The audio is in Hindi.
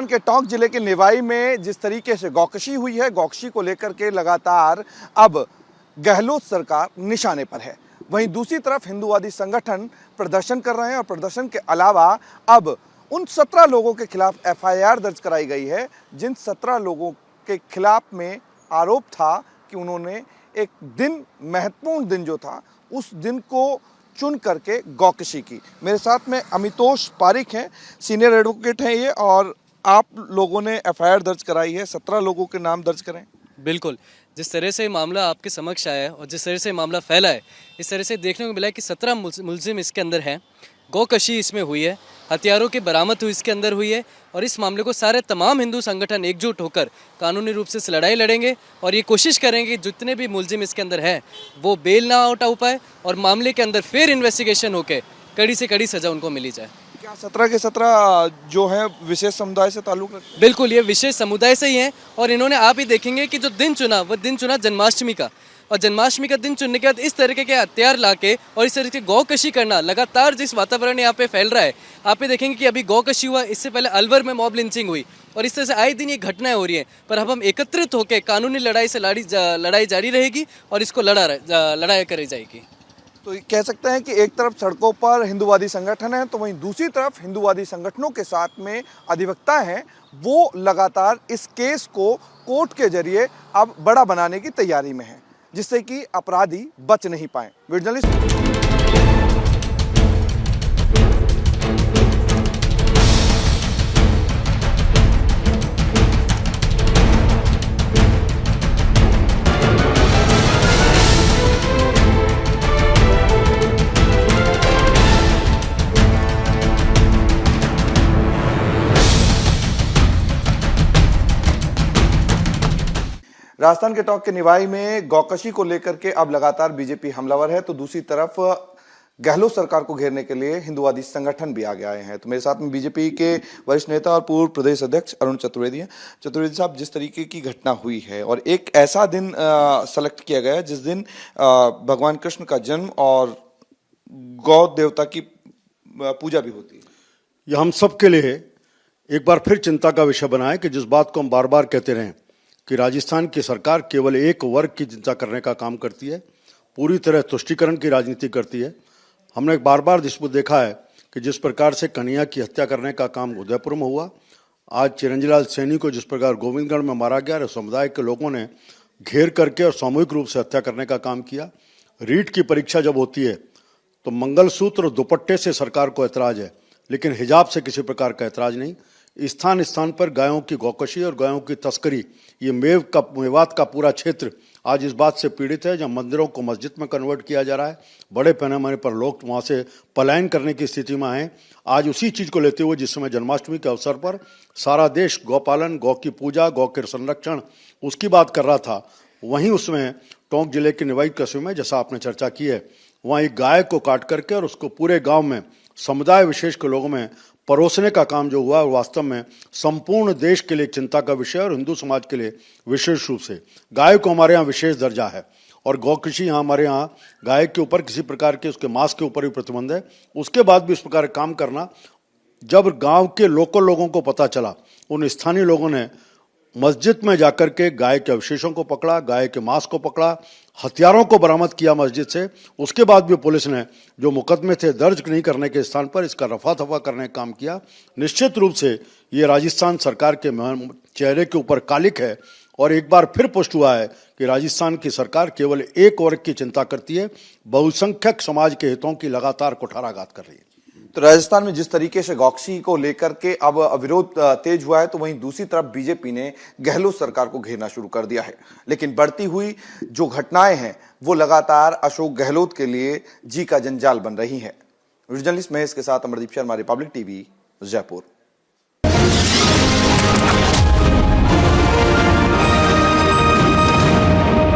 के टोंक जिले के निवाई में जिस तरीके से गौकशी हुई है, गौकशी को लेकर के लगातार अब गहलोत सरकार निशाने पर है। वहीं दूसरी तरफ हिंदूवादी संगठन प्रदर्शन कर रहे हैं और प्रदर्शन के अलावा अब उन 17 लोगों के खिलाफ एफआईआर दर्ज कराई गई है, जिन 17 लोगों के खिलाफ में आरोप था कि उन्होंने एक दिन, महत्वपूर्ण दिन जो था, उस दिन को चुन करके गौकशी की। मेरे साथ में अमितोष पारिक हैं, सीनियर एडवोकेट हैं ये, और आप लोगों ने एफआईआर दर्ज कराई है, 17 लोगों के नाम दर्ज करें। बिल्कुल, जिस तरह से मामला आपके समक्ष आया है और जिस तरह से मामला फैला है, इस तरह से देखने को मिला है कि 17 मुलजिम इसके अंदर हैं। गौकशी इसमें हुई है, हथियारों की बरामद हुई इसके अंदर हुई है, और इस मामले को सारे तमाम हिंदू संगठन एकजुट होकर कानूनी रूप से इस लड़ाई लड़ेंगे और ये कोशिश करेंगे कि जितने भी मुलजिम इसके अंदर हैं वो बेल ना आउट हो पाए और मामले के अंदर फिर इन्वेस्टिगेशन होकर कड़ी से कड़ी सज़ा उनको मिली जाए। क्या 17 के 17 जो है विशेष समुदाय से ताल्लुक रखते हैं? बिल्कुल, ये विशेष समुदाय से ही हैं, और इन्होंने आप ही देखेंगे कि जो दिन चुना वो दिन चुना जन्माष्टमी का, और जन्माष्टमी का दिन चुनने के बाद इस तरीके के हथियार लाके और इस तरीके की गौकशी करना, लगातार जिस वातावरण यहाँ पे फैल रहा है, आप ही देखेंगे कि अभी गौकशी हुआ, इससे पहले अलवर में मॉब लिंचिंग हुई, और इस तरह से आए दिन ये घटनाएं हो रही हैं। पर अब हम एकत्रित होकर कानूनी लड़ाई से लड़ाई जारी रहेगी और इसको लड़ाई करी जाएगी। तो कह सकते हैं कि एक तरफ सड़कों पर हिंदूवादी संगठन है, तो वहीं दूसरी तरफ हिंदूवादी संगठनों के साथ में अधिवक्ता हैं, वो लगातार इस केस को कोर्ट के जरिए अब बड़ा बनाने की तैयारी में है, जिससे कि अपराधी बच नहीं पाए। जर्नलिस्ट राजस्थान के टोंक के निवाई में गौकशी को लेकर के अब लगातार बीजेपी हमलावर है, तो दूसरी तरफ गहलोत सरकार को घेरने के लिए हिंदूवादी संगठन भी आगे आए हैं। तो मेरे साथ में बीजेपी के वरिष्ठ नेता और पूर्व प्रदेश अध्यक्ष अरुण चतुर्वेदी हैं। चतुर्वेदी साहब, जिस तरीके की घटना हुई है और एक ऐसा दिन सेलेक्ट किया गया है जिस दिन भगवान कृष्ण का जन्म और गौ देवता की पूजा भी होती है, यह हम सब के लिए एक बार फिर चिंता का विषय बना है कि जिस बात को हम बार बार कहते रहें कि राजस्थान की सरकार केवल एक वर्ग की चिंता करने का काम करती है, पूरी तरह तुष्टीकरण की राजनीति करती है। हमने बार बार इसको देखा है कि जिस प्रकार से कन्हैया की हत्या करने का काम उदयपुर में हुआ, आज चिरंजीलाल सैनी को जिस प्रकार गोविंदगढ़ में मारा गया, समुदाय के लोगों ने घेर करके और सामूहिक रूप से हत्या करने का काम किया। रीट की परीक्षा जब होती है तो मंगलसूत्र और दुपट्टे से सरकार को ऐतराज है, लेकिन हिजाब से किसी प्रकार का ऐतराज नहीं। स्थान स्थान पर गायों की गौकशी और गायों की तस्करी, ये मेवात का पूरा क्षेत्र आज इस बात से पीड़ित है, जब मंदिरों को मस्जिद में कन्वर्ट किया जा रहा है, बड़े पैमाने पर लोग वहाँ से पलायन करने की स्थिति में आए। आज उसी चीज़ को लेते हुए जिस समय जन्माष्टमी के अवसर पर सारा देश गौपालन, गौ की पूजा, गौ के संरक्षण उसकी बात कर रहा था, वहीं उसमें टोंक जिले के निवाई कस्बे में, जैसा आपने चर्चा की है, वहाँ एक गाय को काट करके और उसको पूरे गाँव में समुदाय विशेष के लोगों में परोसने का काम जो हुआ, वास्तव में संपूर्ण देश के लिए चिंता का विषय और हिंदू समाज के लिए विशेष रूप से। गाय को हमारे यहाँ विशेष दर्जा है और गौकशी यहाँ हमारे यहाँ गाय के ऊपर किसी प्रकार के उसके मांस के ऊपर भी प्रतिबंध है। उसके बाद भी इस प्रकार काम करना, जब गांव के लोकल लोगों को पता चला, उन स्थानीय लोगों ने मस्जिद में जाकर के गाय के अवशेषों को पकड़ा, गाय के मांस को पकड़ा, हथियारों को बरामद किया मस्जिद से। उसके बाद भी पुलिस ने जो मुकदमे थे दर्ज नहीं करने के स्थान पर इसका रफा दफा करने का काम किया। निश्चित रूप से ये राजस्थान सरकार के चेहरे के ऊपर कालिक है और एक बार फिर पुष्ट हुआ है कि राजस्थान की सरकार केवल एक वर्ग की चिंता करती है, बहुसंख्यक समाज के हितों की लगातार कुठाराघात कर रही है। तो राजस्थान में जिस तरीके से गौकशी को लेकर के अब विरोध तेज हुआ है, तो वहीं दूसरी तरफ बीजेपी ने गहलोत सरकार को घेरना शुरू कर दिया है। लेकिन बढ़ती हुई जो घटनाएं हैं वो लगातार अशोक गहलोत के लिए जी का जंजाल बन रही हैं। जर्नलिस्ट महेश के साथ अमरदीप शर्मा, रिपब्लिक टीवी, जयपुर।